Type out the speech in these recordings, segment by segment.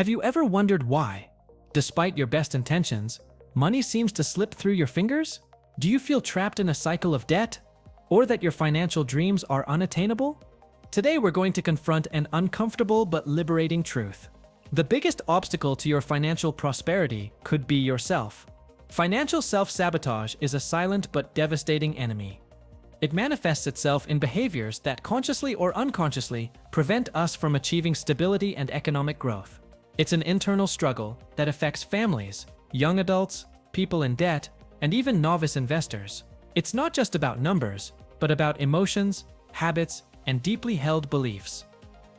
Have you ever wondered why, despite your best intentions, money seems to slip through your fingers? Do you feel trapped in a cycle of debt? Or that your financial dreams are unattainable? Today we're going to confront an uncomfortable but liberating truth. The biggest obstacle to your financial prosperity could be yourself. Financial self-sabotage is a silent but devastating enemy. It manifests itself in behaviors that consciously or unconsciously prevent us from achieving stability and economic growth. It's an internal struggle that affects families, young adults, people in debt, and even novice investors. It's not just about numbers, but about emotions, habits, and deeply held beliefs.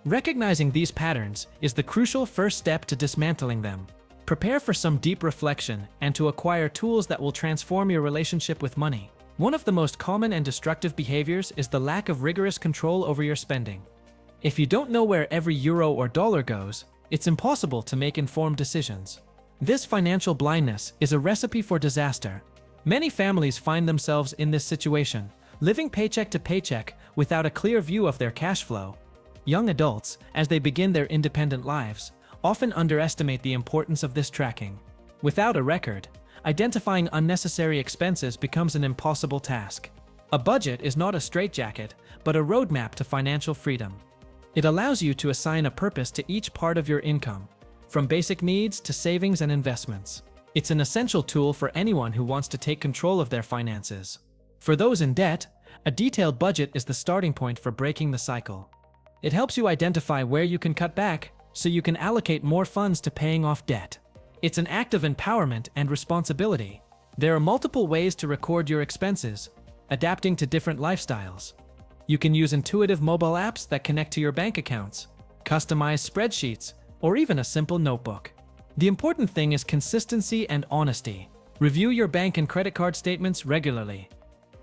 Recognizing these patterns is the crucial first step to dismantling them. Prepare for some deep reflection and to acquire tools that will transform your relationship with money. One of the most common and destructive behaviors is the lack of rigorous control over your spending. If you don't know where every euro or dollar goes, it's impossible to make informed decisions. This financial blindness is a recipe for disaster. Many families find themselves in this situation, living paycheck to paycheck without a clear view of their cash flow. Young adults, as they begin their independent lives, often underestimate the importance of this tracking. Without a record, identifying unnecessary expenses becomes an impossible task. A budget is not a straitjacket, but a roadmap to financial freedom. It allows you to assign a purpose to each part of your income, from basic needs to savings and investments. It's an essential tool for anyone who wants to take control of their finances. For those in debt, a detailed budget is the starting point for breaking the cycle. It helps you identify where you can cut back so you can allocate more funds to paying off debt. It's an act of empowerment and responsibility. There are multiple ways to record your expenses, adapting to different lifestyles. You can use intuitive mobile apps that connect to your bank accounts, customize spreadsheets, or even a simple notebook. The important thing is consistency and honesty. Review your bank and credit card statements regularly.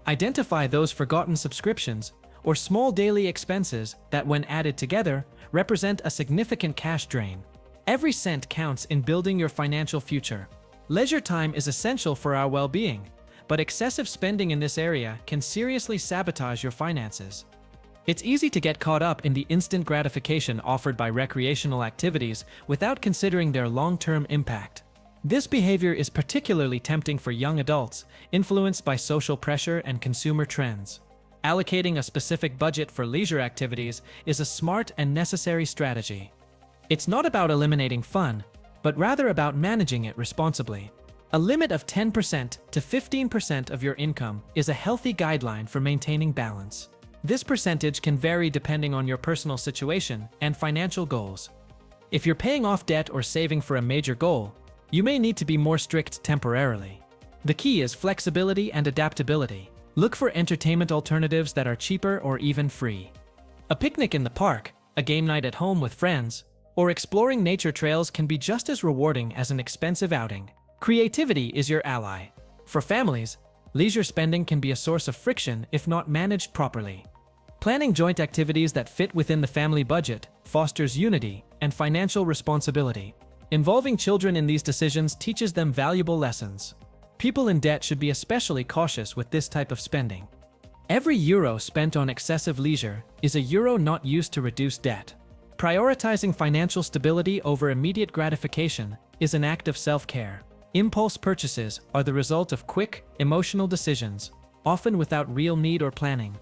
Identify those forgotten subscriptions or small daily expenses that, when added together, represent a significant cash drain. Every cent counts in building your financial future. Leisure time is essential for our well-being, but excessive spending in this area can seriously sabotage your finances. It's easy to get caught up in the instant gratification offered by recreational activities without considering their long-term impact. This behavior is particularly tempting for young adults, influenced by social pressure and consumer trends. Allocating a specific budget for leisure activities is a smart and necessary strategy. It's not about eliminating fun, but rather about managing it responsibly. A limit of 10% to 15% of your income is a healthy guideline for maintaining balance. This percentage can vary depending on your personal situation and financial goals. If you're paying off debt or saving for a major goal, you may need to be more strict temporarily. The key is flexibility and adaptability. Look for entertainment alternatives that are cheaper or even free. A picnic in the park, a game night at home with friends, or exploring nature trails can be just as rewarding as an expensive outing. Creativity is your ally. For families, leisure spending can be a source of friction if not managed properly. Planning joint activities that fit within the family budget fosters unity and financial responsibility. Involving children in these decisions teaches them valuable lessons. People in debt should be especially cautious with this type of spending. Every euro spent on excessive leisure is a euro not used to reduce debt. Prioritizing financial stability over immediate gratification is an act of self-care. Impulse purchases are the result of quick, emotional decisions, often without real need or planning.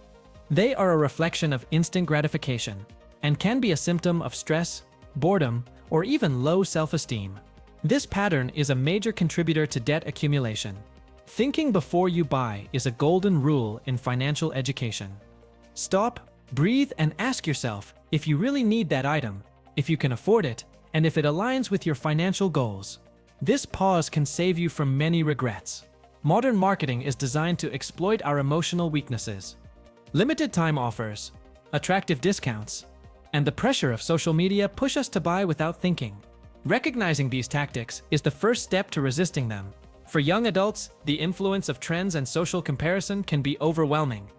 They are a reflection of instant gratification and can be a symptom of stress, boredom, or even low self-esteem. This pattern is a major contributor to debt accumulation. Thinking before you buy is a golden rule in financial education. Stop, breathe, and ask yourself if you really need that item, if you can afford it, and if it aligns with your financial goals. This pause can save you from many regrets. Modern marketing is designed to exploit our emotional weaknesses. Limited time offers, attractive discounts, and the pressure of social media push us to buy without thinking. Recognizing these tactics is the first step to resisting them. For young adults, the influence of trends and social comparison can be overwhelming.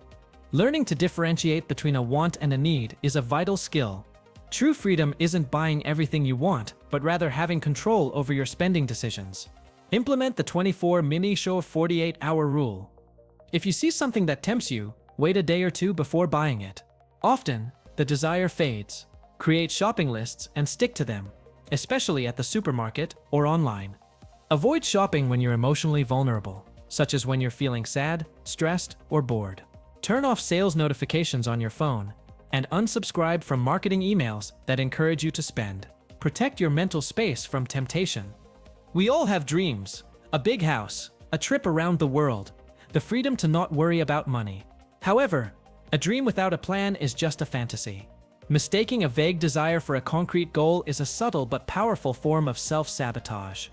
Learning to differentiate between a want and a need is a vital skill. True freedom isn't buying everything you want, but rather having control over your spending decisions. Implement the 48-hour rule. If you see something that tempts you, wait a day or two before buying it. Often, the desire fades. Create shopping lists and stick to them. especially at the supermarket or online. Avoid shopping when you're emotionally vulnerable, such as when you're feeling sad, stressed, or bored. Turn off sales notifications on your phone and unsubscribe from marketing emails that encourage you to spend. Protect your mental space from temptation. We all have dreams: a big house, a trip around the world, the freedom to not worry about money. However, a dream without a plan is just a fantasy. Mistaking a vague desire for a concrete goal is a subtle but powerful form of self-sabotage.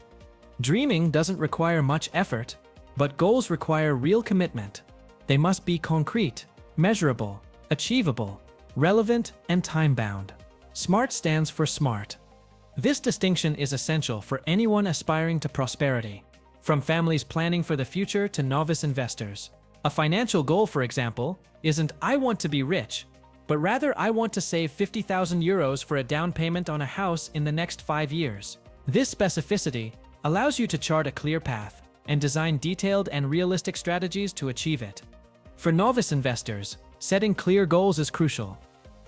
Dreaming doesn't require much effort, but goals require real commitment. They must be concrete, measurable, achievable, relevant, and time-bound. SMART stands for smart. This distinction is essential for anyone aspiring to prosperity, from families planning for the future to novice investors. A financial goal, for example, isn't "I want to be rich," but rather "I want to save 50,000 euros for a down payment on a house in the next 5 years." This specificity allows you to chart a clear path and design detailed and realistic strategies to achieve it. For novice investors, setting clear goals is crucial.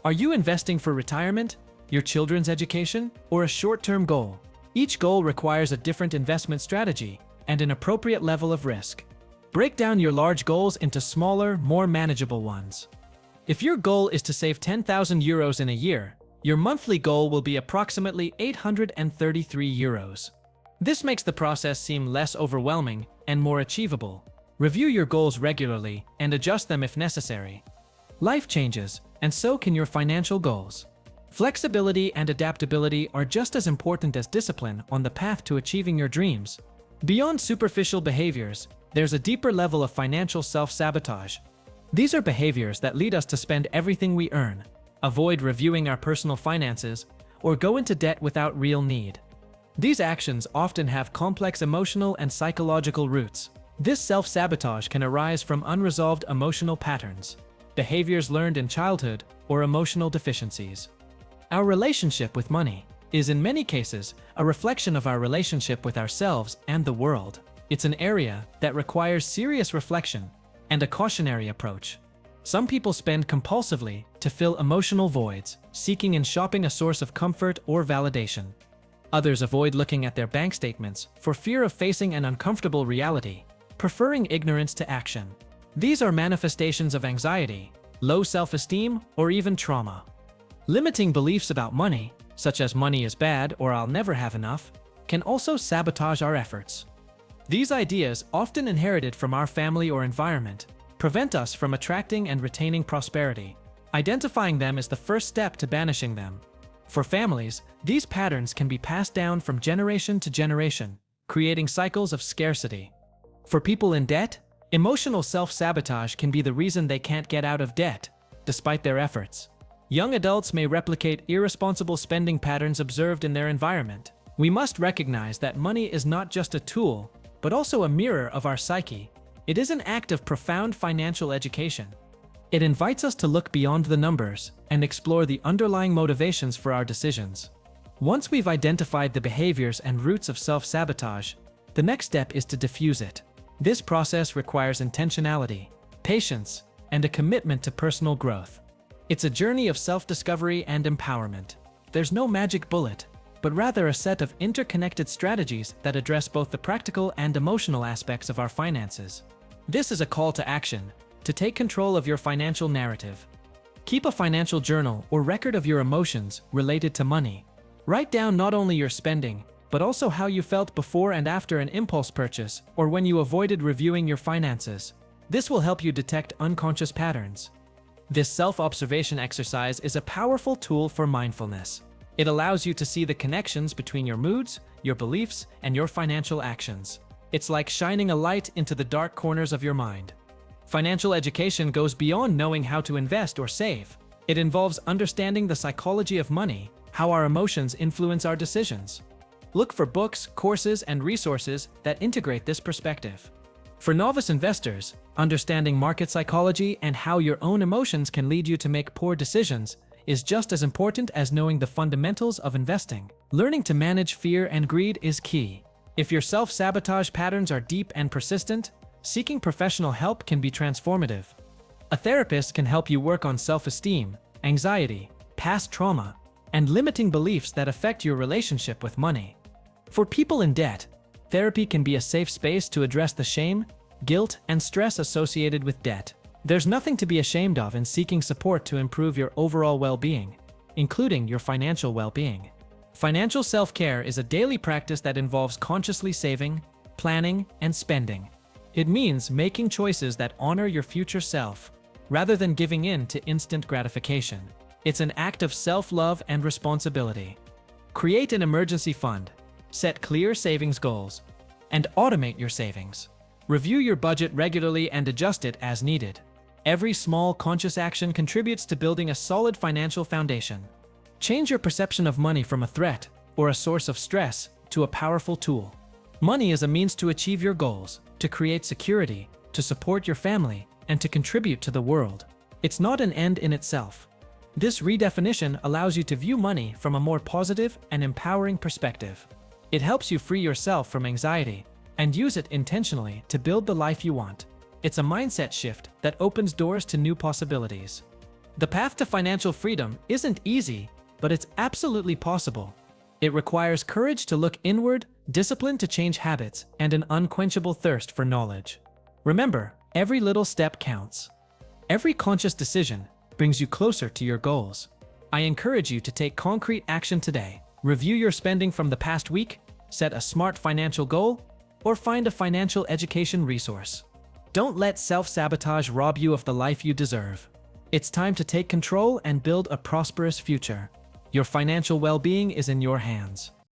Are you investing for retirement, your children's education, or a short-term goal? Each goal requires a different investment strategy and an appropriate level of risk. Break down your large goals into smaller, more manageable ones. If your goal is to save 10,000 euros in a year, your monthly goal will be approximately 833 euros. This makes the process seem less overwhelming and more achievable. Review your goals regularly and adjust them if necessary. Life changes, and so can your financial goals. Flexibility and adaptability are just as important as discipline on the path to achieving your dreams. Beyond superficial behaviors, there's a deeper level of financial self-sabotage. These are behaviors that lead us to spend everything we earn, avoid reviewing our personal finances, or go into debt without real need. These actions often have complex emotional and psychological roots. This self-sabotage can arise from unresolved emotional patterns, behaviors learned in childhood, or emotional deficiencies. Our relationship with money is in many cases a reflection of our relationship with ourselves and the world. It's an area that requires serious reflection and a cautionary approach. Some people spend compulsively to fill emotional voids, seeking in shopping a source of comfort or validation. Others avoid looking at their bank statements for fear of facing an uncomfortable reality, preferring ignorance to action. These are manifestations of anxiety, low self-esteem, or even trauma. Limiting beliefs about money, such as "money is bad" or "I'll never have enough," can also sabotage our efforts. These ideas, often inherited from our family or environment, prevent us from attracting and retaining prosperity. Identifying them is the first step to banishing them. For families, these patterns can be passed down from generation to generation, creating cycles of scarcity. For people in debt, emotional self-sabotage can be the reason they can't get out of debt, despite their efforts. Young adults may replicate irresponsible spending patterns observed in their environment. We must recognize that money is not just a tool, but also a mirror of our psyche. It is an act of profound financial education. It invites us to look beyond the numbers and explore the underlying motivations for our decisions. Once we've identified the behaviors and roots of self-sabotage, the next step is to diffuse it. This process requires intentionality, patience, and a commitment to personal growth. It's a journey of self-discovery and empowerment. There's no magic bullet, but rather a set of interconnected strategies that address both the practical and emotional aspects of our finances. This is a call to action, to take control of your financial narrative. Keep a financial journal or record of your emotions related to money. Write down not only your spending, but also how you felt before and after an impulse purchase or when you avoided reviewing your finances. This will help you detect unconscious patterns. This self-observation exercise is a powerful tool for mindfulness. It allows you to see the connections between your moods, your beliefs, and your financial actions. It's like shining a light into the dark corners of your mind. Financial education goes beyond knowing how to invest or save. It involves understanding the psychology of money, how our emotions influence our decisions. Look for books, courses, and resources that integrate this perspective. For novice investors, understanding market psychology and how your own emotions can lead you to make poor decisions is just as important as knowing the fundamentals of investing. Learning to manage fear and greed is key. If your self-sabotage patterns are deep and persistent, seeking professional help can be transformative. A therapist can help you work on self-esteem, anxiety, past trauma, and limiting beliefs that affect your relationship with money. For people in debt, therapy can be a safe space to address the shame, guilt, and stress associated with debt. There's nothing to be ashamed of in seeking support to improve your overall well-being, including your financial well-being. Financial self-care is a daily practice that involves consciously saving, planning, and spending. It means making choices that honor your future self, rather than giving in to instant gratification. It's an act of self-love and responsibility. Create an emergency fund, set clear savings goals, and automate your savings. Review your budget regularly and adjust it as needed. Every small conscious action contributes to building a solid financial foundation. Change your perception of money from a threat or a source of stress to a powerful tool. Money is a means to achieve your goals, to create security, to support your family, and to contribute to the world. It's not an end in itself. This redefinition allows you to view money from a more positive and empowering perspective. It helps you free yourself from anxiety and use it intentionally to build the life you want. It's a mindset shift that opens doors to new possibilities. The path to financial freedom isn't easy, but it's absolutely possible. It requires courage to look inward, discipline to change habits, and an unquenchable thirst for knowledge. Remember, every little step counts. Every conscious decision brings you closer to your goals. I encourage you to take concrete action today. Review your spending from the past week, set a smart financial goal, or find a financial education resource. Don't let self-sabotage rob you of the life you deserve. It's time to take control and build a prosperous future. Your financial well-being is in your hands.